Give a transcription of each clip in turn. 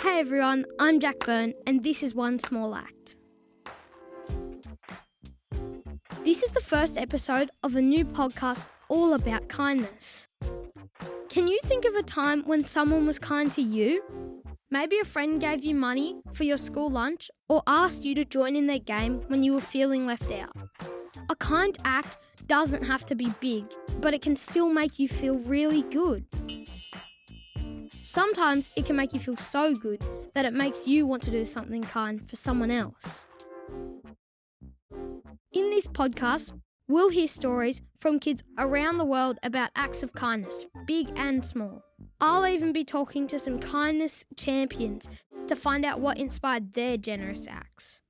Hey everyone, I'm Jack Byrne and this is One Small Act. This is the first episode of a new podcast all about kindness. Can you think of a time when someone was kind to you? Maybe a friend gave you money for your school lunch or asked you to join in their game when you were feeling left out. A kind act doesn't have to be big, but it can still make you feel really good. Sometimes it can make you feel so good that it makes you want to do something kind for someone else. In this podcast, we'll hear stories from kids around the world about acts of kindness, big and small. I'll even be talking to some kindness champions to find out what inspired their generous acts.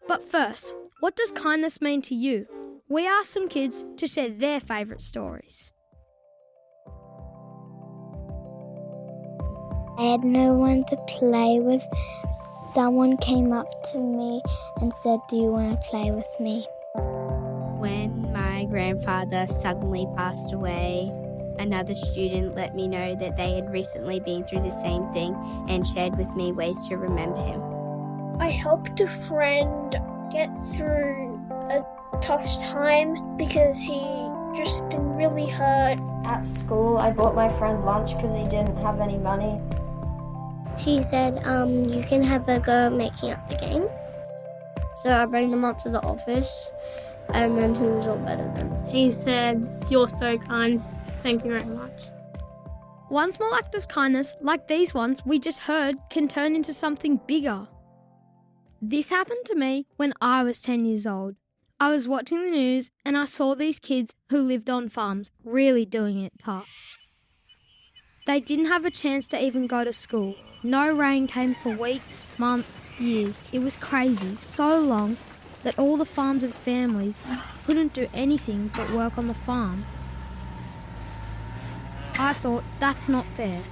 But first, what does kindness mean to you? We asked some kids to share their favourite stories. I had no one to play with. Someone came up to me and said, "Do you want to play with me?" When my grandfather suddenly passed away, another student let me know that they had recently been through the same thing and shared with me ways to remember him. I helped a friend get through a tough time because he just been really hurt. At school, I bought my friend lunch because he didn't have any money. She said, you can have a go at making up the games. So I bring them up to the office and then he was all better than. He said, "You're so kind, thank you very much." One small act of kindness, like these ones we just heard, can turn into something bigger. This happened to me when I was 10 years old. I was watching the news and I saw these kids who lived on farms really doing it tough. They didn't have a chance to even go to school. No rain came for weeks, months, years. It was crazy, so long that all the farms and families couldn't do anything but work on the farm. I thought, that's not fair.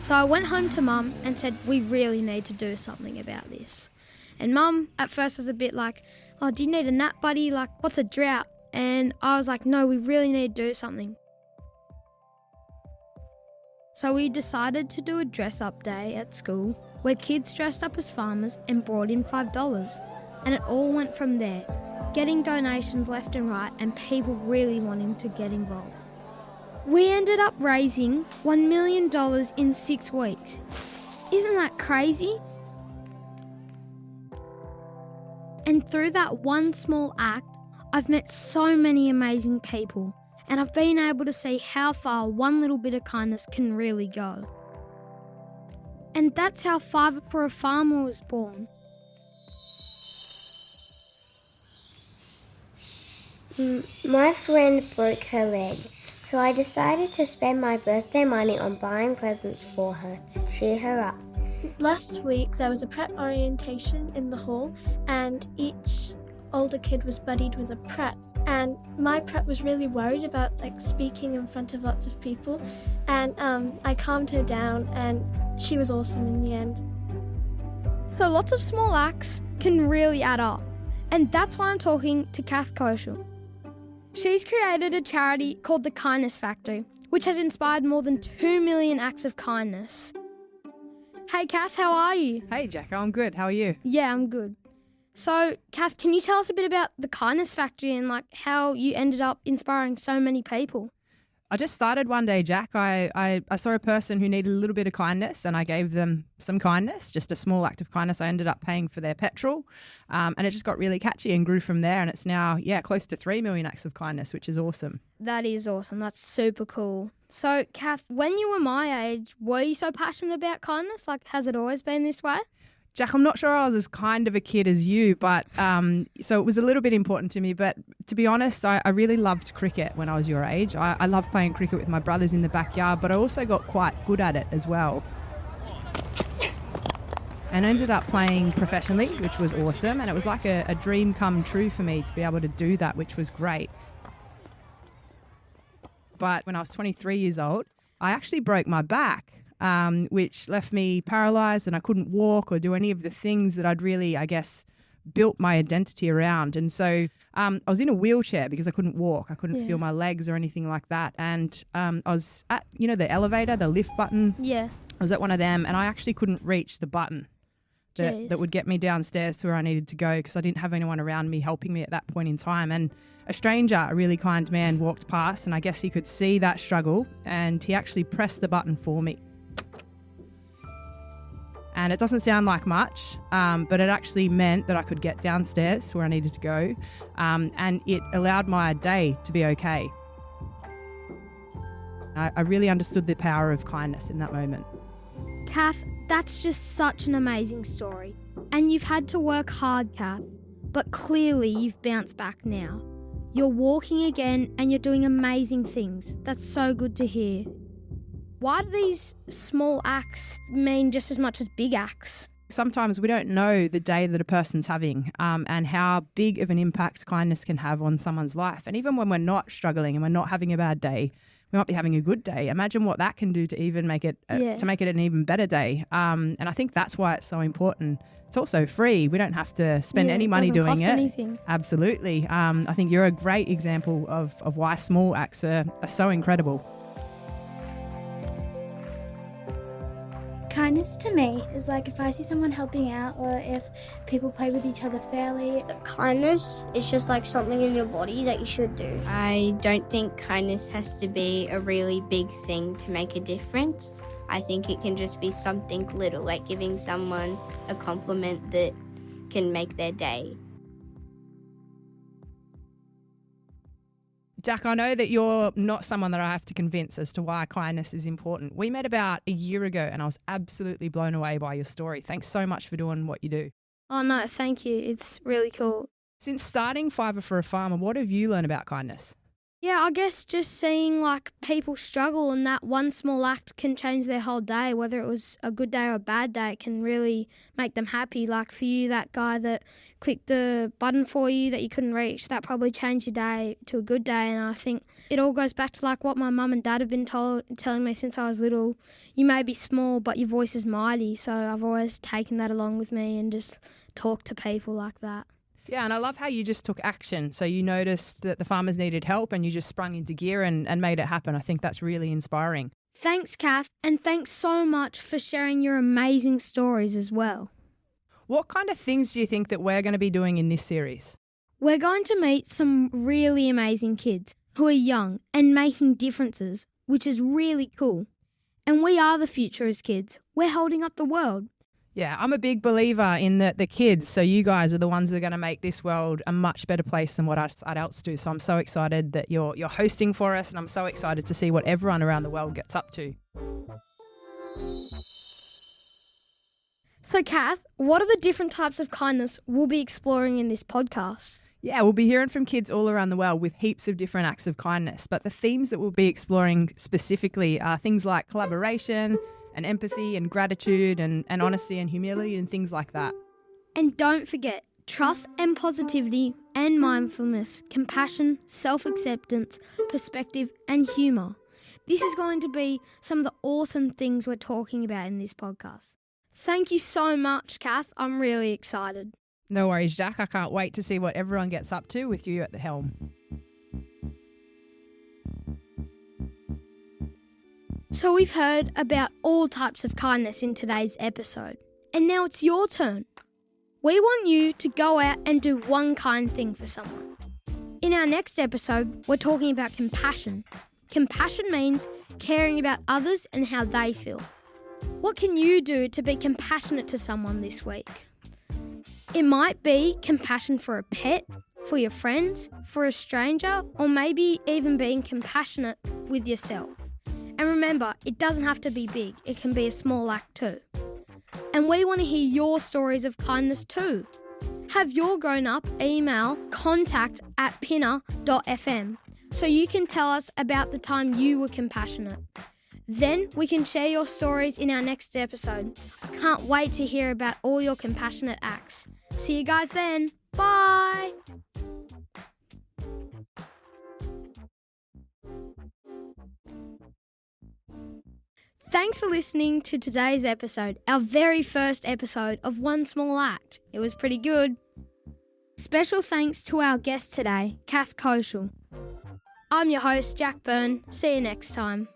So I went home to Mum and said, we really need to do something about this. And Mum at first was a bit like, "Oh, do you need a nap, buddy? Like, what's a drought?" And I was like, no, we really need to do something. So we decided to do a dress-up day at school where kids dressed up as farmers and brought in $5. And it all went from there, getting donations left and right and people really wanting to get involved. We ended up raising $1 million in 6 weeks. Isn't that crazy? And through that one small act, I've met so many amazing people. And I've been able to see how far one little bit of kindness can really go. And that's how Fiver for a Farmer was born. My friend broke her leg, so I decided to spend my birthday money on buying presents for her to cheer her up. Last week there was a prep orientation in the hall and each older kid was buddied with a prep. And my prep was really worried about speaking in front of lots of people, and I calmed her down and she was awesome in the end. So lots of small acts can really add up, and that's why I'm talking to Kath Koschel. She's created a charity called the Kindness Factory, which has inspired more than 2 million acts of kindness. Hey Kath, how are you? Hey Jack, I'm good. How are you? Yeah, I'm good. So, Kath, can you tell us a bit about the Kindness Factory and how you ended up inspiring so many people? I just started one day, Jack. I saw a person who needed a little bit of kindness and I gave them some kindness, just a small act of kindness. I ended up paying for their petrol and it just got really catchy and grew from there, and it's now, close to 3 million acts of kindness, which is awesome. That is awesome. That's super cool. So, Kath, when you were my age, were you so passionate about kindness? Has it always been this way? Jack, I'm not sure I was as kind of a kid as you, but so it was a little bit important to me. But to be honest, I really loved cricket when I was your age. I loved playing cricket with my brothers in the backyard, but I also got quite good at it as well. And ended up playing professionally, which was awesome. And it was like a dream come true for me to be able to do that, which was great. But when I was 23 years old, I actually broke my back. Which left me paralysed and I couldn't walk or do any of the things that I'd really, built my identity around. And so I was in a wheelchair because I couldn't walk. I couldn't feel my legs or anything like that. And I was at, the elevator, the lift button. Yeah. I was at one of them and I actually couldn't reach the button that would get me downstairs to where I needed to go because I didn't have anyone around me helping me at that point in time. And a stranger, a really kind man, walked past and I guess he could see that struggle and he actually pressed the button for me. And it doesn't sound like much, but it actually meant that I could get downstairs where I needed to go, and it allowed my day to be okay. I really understood the power of kindness in that moment. Kath, that's just such an amazing story. And you've had to work hard, Kath, but clearly you've bounced back now. You're walking again and you're doing amazing things. That's so good to hear. Why do these small acts mean just as much as big acts? Sometimes we don't know the day that a person's having and how big of an impact kindness can have on someone's life. And even when we're not struggling and we're not having a bad day, we might be having a good day. Imagine what that can do to even make it to make it an even better day. And I think that's why it's so important. It's also free. We don't have to spend any money doing it. Doesn't cost anything. Absolutely. I think you're a great example of why small acts are so incredible. Kindness to me is like if I see someone helping out or if people play with each other fairly. Kindness is just like something in your body that you should do. I don't think kindness has to be a really big thing to make a difference. I think it can just be something little, like giving someone a compliment that can make their day. Jack, I know that you're not someone that I have to convince as to why kindness is important. We met about a year ago and I was absolutely blown away by your story. Thanks so much for doing what you do. Oh no, thank you. It's really cool. Since starting Fiver for a Farmer, what have you learned about kindness? Yeah, I guess just seeing like people struggle and that one small act can change their whole day, whether it was a good day or a bad day, it can really make them happy. Like for you, that guy that clicked the button for you that you couldn't reach, that probably changed your day to a good day. And I think it all goes back to like what my mum and dad have been telling me since I was little. You may be small, but your voice is mighty. So I've always taken that along with me and just talked to people like that. Yeah, and I love how you just took action. So you noticed that the farmers needed help and you just sprung into gear and made it happen. I think that's really inspiring. Thanks, Kath, and thanks so much for sharing your amazing stories as well. What kind of things do you think that we're going to be doing in this series? We're going to meet some really amazing kids who are young and making differences, which is really cool. And we are the future as kids. We're holding up the world. Yeah, I'm a big believer in the kids. So you guys are the ones that are going to make this world a much better place than what us adults do. So I'm so excited that you're hosting for us and I'm so excited to see what everyone around the world gets up to. So Kath, what are the different types of kindness we'll be exploring in this podcast? Yeah, we'll be hearing from kids all around the world with heaps of different acts of kindness. But the themes that we'll be exploring specifically are things like collaboration, and empathy and gratitude and honesty and humility and things like that. And don't forget, trust and positivity and mindfulness, compassion, self-acceptance, perspective and humour. This is going to be some of the awesome things we're talking about in this podcast. Thank you so much, Kath. I'm really excited. No worries, Jack. I can't wait to see what everyone gets up to with you at the helm. So we've heard about all types of kindness in today's episode. And now it's your turn. We want you to go out and do one kind thing for someone. In our next episode, we're talking about compassion. Compassion means caring about others and how they feel. What can you do to be compassionate to someone this week? It might be compassion for a pet, for your friends, for a stranger, or maybe even being compassionate with yourself. And remember, it doesn't have to be big, it can be a small act too. And we want to hear your stories of kindness too. Have your grown-up email contact@pinna.fm so you can tell us about the time you were compassionate. Then we can share your stories in our next episode. Can't wait to hear about all your compassionate acts. See you guys then. Bye! Thanks for listening to today's episode, our very first episode of One Small Act. It was pretty good. Special thanks to our guest today, Kath Koschel. I'm your host, Jack Byrne. See you next time.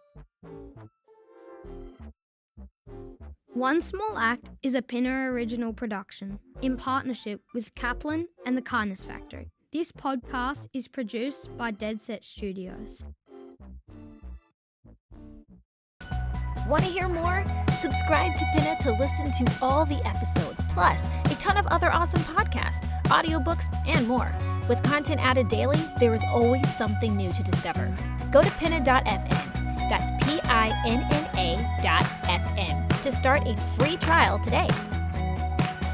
One Small Act is a Pinna original production in partnership with Kaplan and the Kindness Factory. This podcast is produced by Dead Set Studios. Want to hear more? Subscribe to Pinna to listen to all the episodes, plus a ton of other awesome podcasts, audiobooks, and more. With content added daily, there is always something new to discover. Go to pinna.fm, that's PINNA.fm, to start a free trial today.